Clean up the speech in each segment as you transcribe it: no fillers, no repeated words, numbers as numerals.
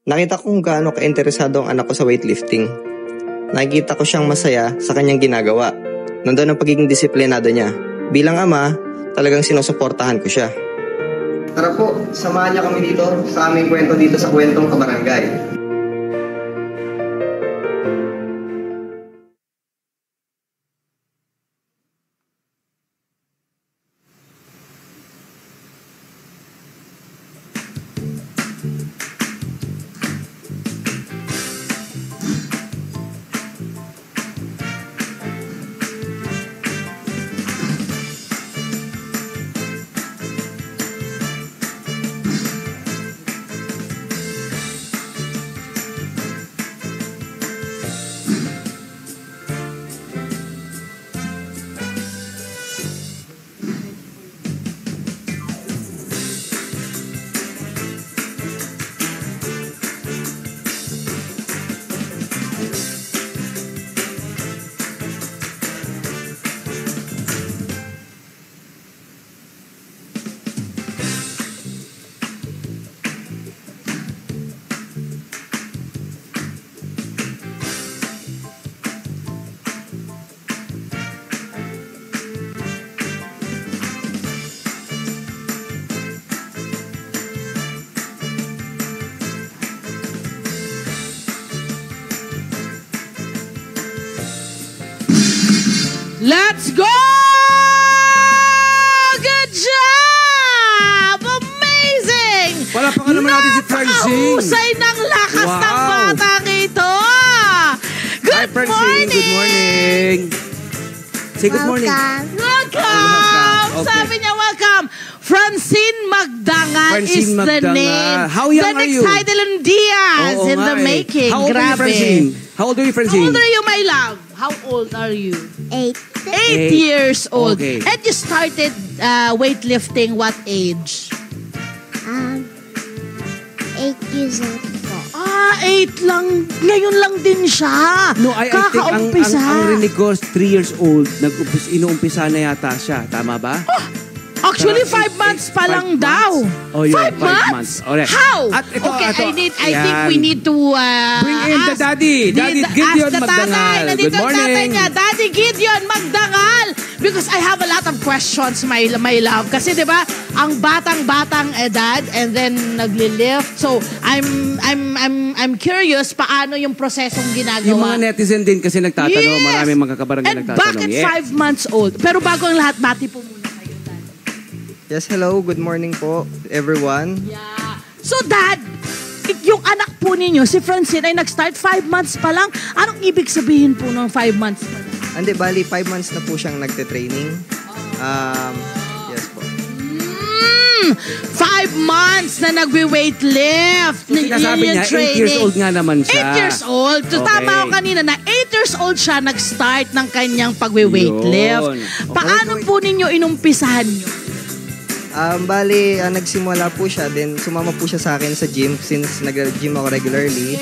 Nakita ko kung gaano ka-interesado ang anak ko sa weightlifting. Nakikita ko siyang masaya sa kanyang ginagawa. Nandun ang pagiging disiplinado niya. Bilang ama, talagang sinusuportahan ko siya. Tara po, samahan niya kami dito sa aming kwento dito sa Kwentong Kabarangay. Let's go! Good job! Amazing! Palapakan naman natin si Francine. Napakahusay ng lakas ng batang ito. Good morning! Good morning. Say good morning. Welcome! Okay. Sabi niya, welcome. Francine Magdangal is the name. How young the are you? next Heidelin Diaz in the making. How old are you, Francine? How old are you, Francine? How old are you, my love? How old are you? 8. 8 years old. Okay. And you started weightlifting what age? 8 years old po. 8 lang. Ngayon lang din siya. No, I think Kakaumpisa. ang rinig ko, 3 years old, inuumpisa na yata siya. Tama ba? Actually, 5 months pa lang daw. Oh, yun, 5 months? Alright. How? At ito, okay, ito, I think we need to bring in the daddy. Daddy Gideon Magdangal. Nandito Good ang tatay morning. niya, Daddy Gideon Magdangal. Because I have a lot of questions, my love. Kasi 'di ba, ang batang-batang edad and then nagli-lift. So, I'm curious paano yung prosesong ginagawa. Yung mga netizen din kasi nagtatanong, Yes. maraming mga kabarangay And nagtatanong. bakit 5 months old? Pero bago ang lahat, bati po muna kayo, Dad. Yes, hello. Good morning po, everyone. Yeah. So, Dad, yung anak po ninyo, si Francine, ay nag-start 5 months pa lang. Anong ibig sabihin po ng 5 months pa lang? Andi, bali, 5 months na po siyang nagte-training. Yes po. 5 months na nagwe-weightlift. Sinasabi niya, 8 years old nga naman siya. 8 years old. So, Okay. tama ako kanina na 8 years old siya nag-start ng kanyang pagwe-weightlift. Yun. Okay. Paano po ninyo inumpisahan nyo? Bali, nagsimula po siya, then sumama po siya sa akin sa gym since nag-gym ako regularly.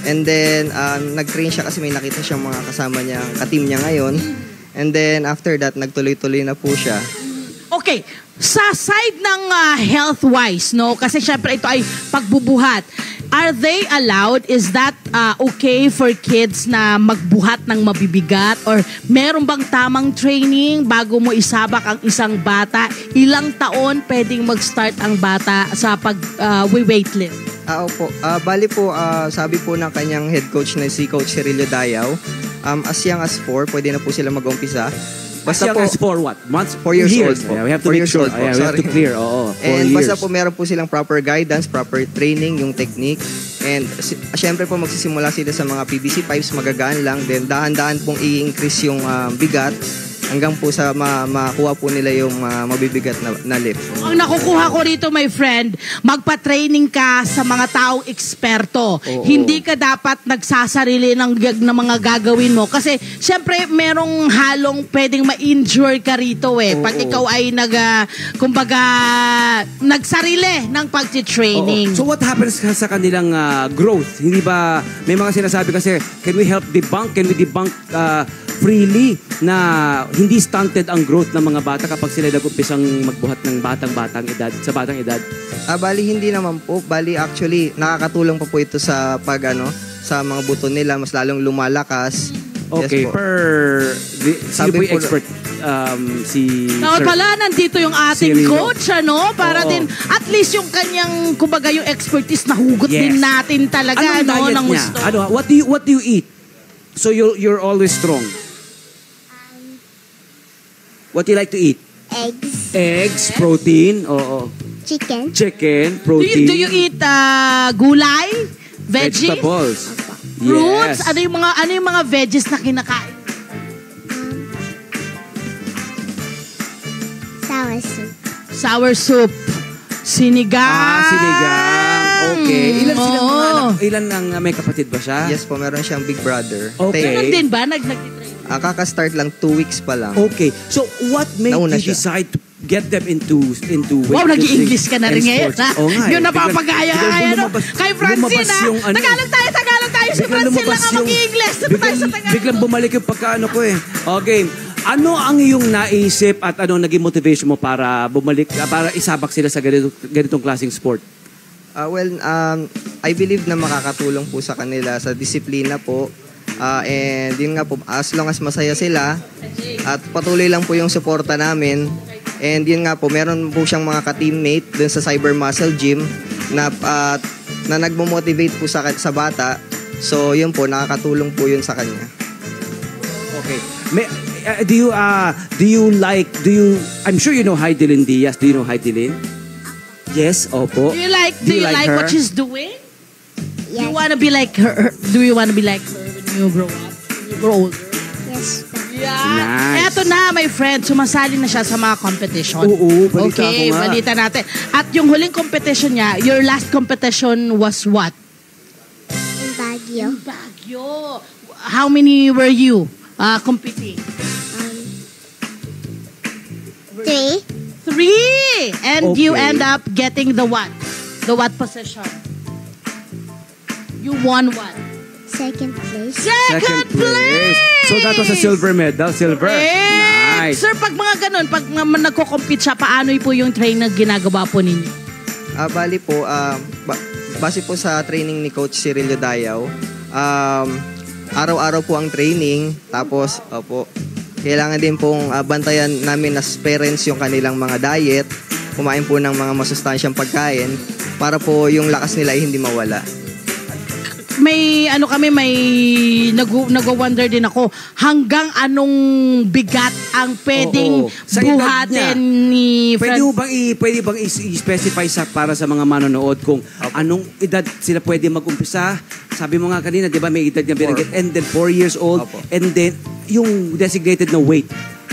And then, nag-train siya kasi may nakita siyang mga kasama niya, ka-team niya ngayon. And then, after that, nagtuloy-tuloy na po siya. Okay, sa side ng health-wise, no? Kasi syempre ito ay pagbubuhat. Are they allowed? Is that okay for kids na magbuhat ng mabibigat? Or meron bang tamang training bago mo isabak ang isang bata? Ilang taon pwedeng mag-start ang bata sa pag-weightlift? Opo. Bali po, sabi po ng kanyang head coach na si Coach Cirilio Dayaw, as young as 4, pwede na po sila mag-umpisa. Basta po, for what? Months? 4 years old po. Yeah, we have to 4 make years sure. old po. Yeah, we have to clear. Oo, 4 And years. basta po meron po silang proper guidance, proper training, yung technique. And syempre po magsisimula sila sa mga PVC pipes, magagaan lang. Then dahan-dahan pong i-increase yung bigat hanggang po sa makuha po nila yung mabibigat na lift. Ang nakukuha ko rito, my friend, magpa-training ka sa mga taong eksperto. Oo. Hindi ka dapat nagsasarili ng mga gagawin mo. Kasi, syempre, merong halong pwedeng ma-injure ka rito eh. Pag ikaw ay nagsarili ng pag-training. So what happens sa kanilang growth? Hindi ba, may mga sinasabi kasi, can we help debunk? Can we debunk freely na hindi stunted ang growth ng mga bata kapag sila nag-umpisang magbuhat ng batang edad, sa batang edad? Bali hindi naman po. Bali actually nakakatulong pa po ito sa sa mga buto nila, mas lalong lumalakas. Okay, Yes po. sino Sabi po yung po- expert? Si Dapat Sir. pala, nandito yung ating Cirilo. coach, para Oo. din, at least yung kanyang, kumbaga yung expertise, nahugot Yes. din natin talaga, Anong diet ng niya? gusto. What do you eat? So you're always strong. What do you like to eat? Eggs, Eggs, protein, chicken, chicken, Do protein, you eat gulay? Veggies? vegetables. Fruits? Yes. Ano yung mga veggies na kinakain? sour soup, Sour soup. Sinigang. Sinigang. Okay. Ilan sila mga Oo. anak? Ilan ang may kapatid ba siya? Yes po, meron siyang big brother. Okay. Ganun din ba? Nag-train? Kaka-start lang 2 weeks pa lang. Okay. So what made Nauna you siya. decide to get them into Wow, weightlifting nag-i-English ka na rin and ngayon, sports? ha? Oo nga. Yung napapagaya ka ngayon, no? Kay Francine, ha? Tagalog tayo. Si Biglang Francine lumabas lang ang mag-i-English. Dito tayo sa Tagalog. Biglang bumalik yung pagkaano ko eh. Okay. Ano ang iyong naisip at ano naging motivation mo para bumalik, para isabak sila sa ganitong klaseng sport? I believe na makakatulong po sa kanila sa disiplina po. And yun nga po, as long as masaya sila at patuloy lang po yung suporta namin. And yun nga po, meron po siyang mga ka-teammate dun sa Cyber Muscle Gym na nagmo-motivate po sa bata. So yun po, nakakatulong po yun sa kanya. Okay. I'm sure you know Heidelin Diaz. Do you know Heidelin? Yes, opo. Do you like her? what she's doing? yes, You wanna be like her? Do you wanna be like her when you grow up? When you grow older? yes, pa. Yeah. Nice. Eto na, my friend. Sumasali na siya sa mga competition. Oo, balita okay, ko nga. balita natin. At yung huling competition niya, your last competition was what? In Baguio, Baguio. How many were you competing? 3, 3! And you Okay. end up getting the what? The what position? You won what? second place, Second place! So that was a silver medal. Silver. Correct. Nice. Sir, pag mga ganun, pag nagko-compete siya, paano po yung train na ginagawa po ninyo? Bali po, base po sa training ni Coach Cirilio Dayaw, araw-araw po ang training. Tapos, kailangan din pong bantayan namin as parents yung kanilang mga diet, kumain po ng mga masustansyang pagkain para po yung lakas nila ay hindi mawala. May nag-wonder din ako, hanggang anong bigat ang pwedeng Oo. Sa edad buhatin niya, ni Pwede bang i-specify para sa mga manonood kung anong edad sila pwede mag-umpisa? Sabi mo nga kanina, di ba, may edad niya binigit. And then 4 years old. Opo. And then yung designated na weight,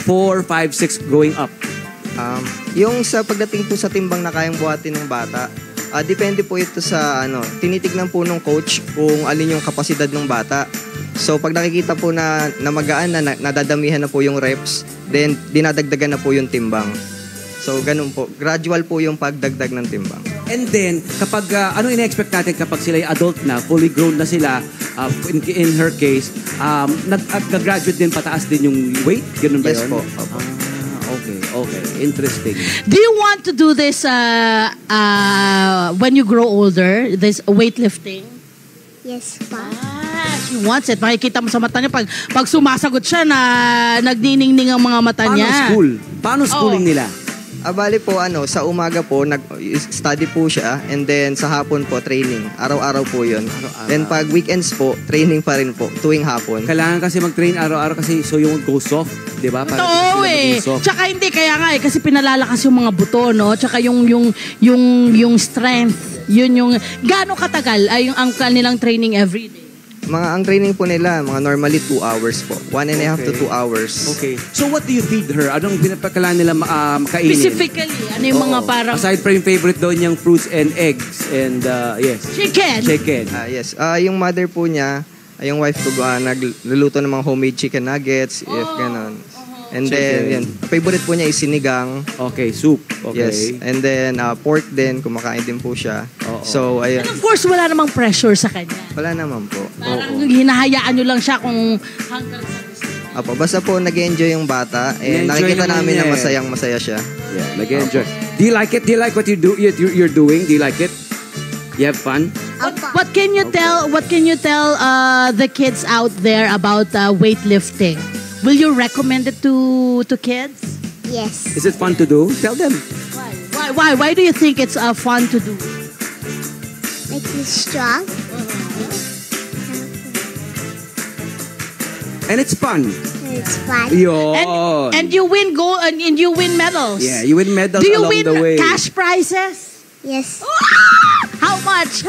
4, 5, 6 growing up. Yung sa pagdating po sa timbang na kayang buhatin ng bata, depende po ito sa tinitignan po ng coach kung alin yung kapasidad ng bata. So pag nakikita po na magaan na nadadamihan na po yung reps, then dinadagdagan na po yung timbang. So ganun po, gradual po yung pagdagdag ng timbang. And then, kapag, ano ina-expect natin kapag sila adult na, fully grown na sila, in her case, nag-graduate din, pataas din yung weight? Ganun ba Yes yun? po. Opo. Okay. Interesting. Do you want to do this when you grow older, this weightlifting? yes, pa. She wants it. Makikita mo sa mata niya pag sumasagot siya na nagniningning ang mga mata niya. Paano schooling nila? Bali po sa umaga po nag-study po siya, and then sa hapon po training. Araw-araw po 'yun. Then pag weekends po, training pa rin po tuwing hapon. Kailangan kasi mag-train araw-araw kasi so yung go soft, di ba? Para Totoo sila eh. maging soft. Tsaka hindi, kaya nga kasi pinalalakas yung mga buto, no? Tsaka yung strength. Yun yung, gaano katagal ay yung ang kanilang training everyday? Ang training po nila, mga normally 2 hours po. 1.5 to 2 hours. Okay. So what do you feed her? Anong pinapakalaan nila makainin? Specifically, ano yung mga Oo. parang Aside from yung favorite daw niyang fruits and eggs and yes, chicken? chicken. Yes. Yung mother po niya, yung wife ko, nagluluto ng mga homemade chicken nuggets, if ganon. And then, favorite po niya is sinigang. Okay, soup. Okay. Yes. And then, pork din, kumakain din po siya. Oo. So, ayun. And of course, wala namang pressure sa kanya. Wala naman po. Parang hinahayaan nyo lang siya kung hanggang sa gusto. Apo, basta po nag-enjoy yung bata. And Na-enjoy nakikita naman namin niya na eh. masayang-masaya siya. Yeah, nag-enjoy. Do you like it? Do you like what you're doing? Do you like it? You have fun? What can you tell the kids out there about weightlifting? Will you recommend it to kids? Yes. Is it fun to do? Tell them. Why do you think it's fun to do? Makes you strong. And it's fun. It's fun. Yo. And you win gold and you win medals. Yeah, you win medals Do you along win the way. cash prizes? Yes. How much?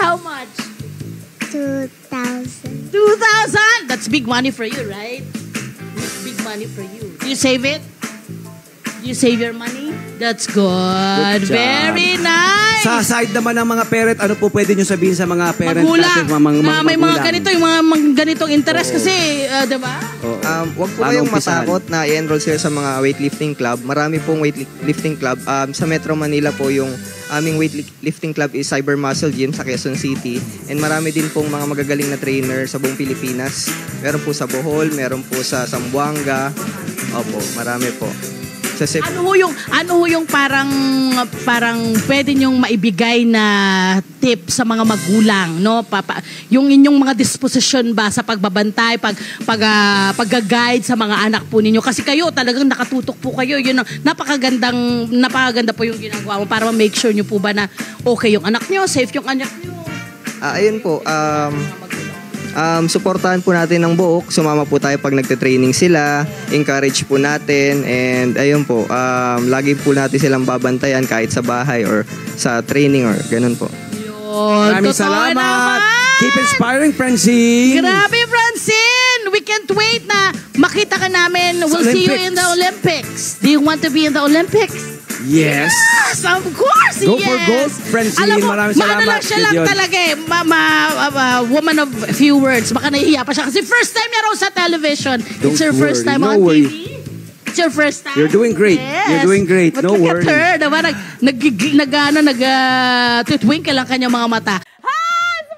2,000. 2,000. That's big money for you, right? Big money for you. Do you save it? Do you save your money? That's good. Good job. Very nice. Sa side naman ng mga parent, ano po pwede nyo sabihin sa mga parent Magulang. natin? Mga May mga magulang? ganito, yung mga ganitong interest kasi, di ba? Oo. Wag po Paano kayong umpisahan? matakot na i-enroll sila sa mga weightlifting club. Marami pong weightlifting club. Sa Metro Manila po yung aming weightlifting club is Cyber Muscle Gym sa Quezon City. And marami din pong mga magagaling na trainer sa buong Pilipinas. Meron po sa Bohol, meron po sa Zamboanga. Opo, marami po. Sa Ano ho yung parang pwede nyong maibigay na tip sa mga magulang, no? Yung inyong mga disposition ba sa pagbabantay, pag-guide sa mga anak po ninyo kasi kayo talagang nakatutok po kayo. Yun ang napakaganda po yung ginagawa mo para ma-make sure nyo po ba na okay yung anak nyo, safe yung anak nyo. ayun po, suportahan po natin ng buok. Sumama po tayo pag nagte-training sila. Encourage po natin. And ayun po, lagi po natin silang babantayan kahit sa bahay or sa training or ganun po. Yun, Maraming totoo salamat. naman. Keep inspiring, Francine. Grabe, Francine! We can't wait na makita ka namin. We'll see you in the Olympics. Do you want to be in the Olympics? Yes. Yes, of course, Go yes. for gold, Francine. Alam mo, Maraming maano salamat, lang siya lang Gideon. talaga eh. Woman of few words. Baka nahihiya pa siya. Kasi first time niya raw sa television. It's Don't her first worry. time No on worry. TV. It's your first time. You're doing great. Yes. You're doing great. But No look worry. at her. Diba? Nag-twinkle ang kanyang mga mata. Hi! Sa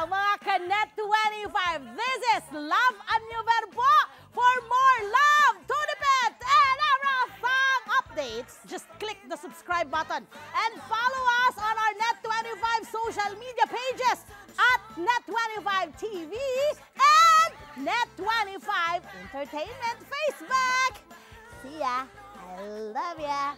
mga Kanet 25. This is Love Anyover po. For more love, Tunipet, and everything updates, just click the subscribe button and follow us on our Net25 social media pages at Net25 TV and Net25 Entertainment Facebook. See ya. I love ya.